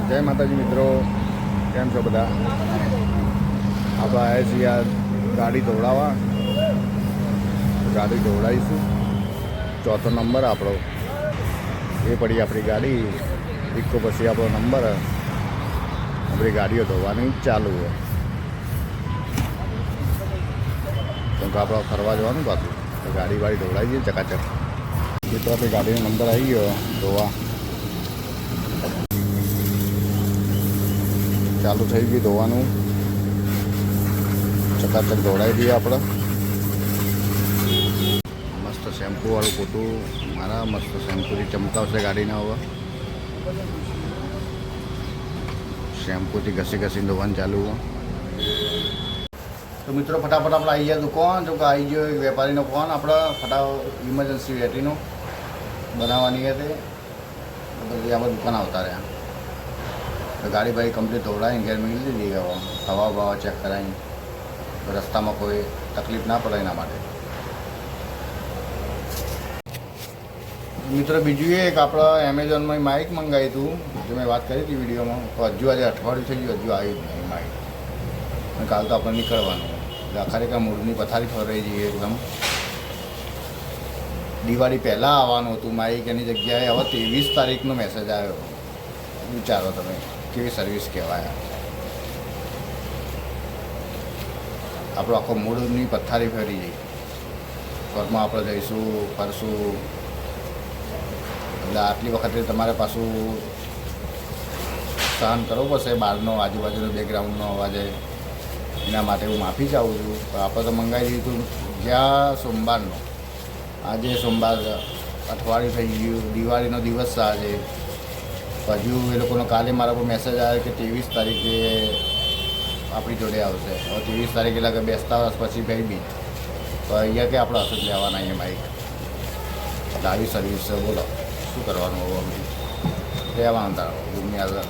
જય માતાજી મિત્રો, કેમ છો બધા? આપણે આવ્યા છીએ આ ગાડી ધોવડાવવા. ગાડી ધોવડાવીશું. ચોથો નંબર આપણો એ પડી આપણી ગાડી. ઇકો પછી આપણો નંબર. આપણી ગાડીઓ ધોવાની ચાલુ હોય કેમ કે આપણે ફરવા જવાનું પાછું તો ગાડી વાડી ધોવડાવી દઈએ ચકાચક. મિત્રો આપણી ગાડીનો નંબર આવી ગયો ધોવા ચાલુ થઈ ગયું ધોવાનું. ચકાચક ધોવડાવી દઈએ આપણે. મસ્ત શેમ્પૂવાળું પોતું મારા મસ્ત શેમ્પૂથી ચમકાવશે ગાડીને. હવે શેમ્પૂથી ઘસી ઘસીને ધોવાનું ચાલુ હોય. તો મિત્રો ફટાફટ આપણે આવી ગયા દુકાન. જો કે આવી ગયો એક વેપારીનો ફોન. આપણે ફટાફટ ઇમરજન્સી વેટીનો બનાવવાની હતી પછી આપણે દુકાન આવતા રહ્યા. તો ગાડી ભાઈ કમ્પ્લીટ ધોવડાવીને ઘેર મેળવી દીધી. હવે હવા બવા ચેક કરાવીને રસ્તામાં કોઈ તકલીફ ના પડે એના માટે. મિત્રો બીજું એક આપણે એમેઝોનમાં માઇક મંગાવી હતું જે મેં વાત કરી હતી વિડીયોમાં. તો હજુ આજે અઠવાડિયું થઈ ગયું, હજુ આવ્યું જ નહીં માઇક. અને કાલ તો આપણે નીકળવાનું એટલે ખરેખર મૂળની પથારી ફરાઈ જઈએ એકદમ. દિવાળી પહેલાં આવવાનું હતું માઇક, એની જગ્યાએ હવે 23 તારીખનો મેસેજ આવ્યો. વિચારો તમે કેવી સર્વિસ કહેવાય. આપણો આખો મૂળની પથારી ફરી જઈ. ઘરમાં આપણે જઈશું, ફરશું, એટલે આટલી વખતે તમારે પાછું સહન કરવું પડશે બહારનો આજુબાજુનો બેકગ્રાઉન્ડનો અવાજે. એના માટે હું માફી ચાહું છું. તો આપણે તો મંગાવી દીધું જ્યાં સોમવારનો. આજે સોમવાર અઠવાડિયું થઈ ગયું, દિવાળીનો દિવસ છે આજે. હજુ એ લોકોનો કાલે મારા પર મેસેજ આવ્યો કે 23 તારીખે આપણી જોડે આવશે. હવે 23 તારીખે એટલે કે બેસતા વર્ષ પછી ભાઈ બી તો અહીંયા કે આપણે હસું લેવાના અહીંયા બાઈક. એટલે આવી સર્વિસ છે. બોલો શું કરવાનું? હવે અમે રહેવાનું તારો દુનિયા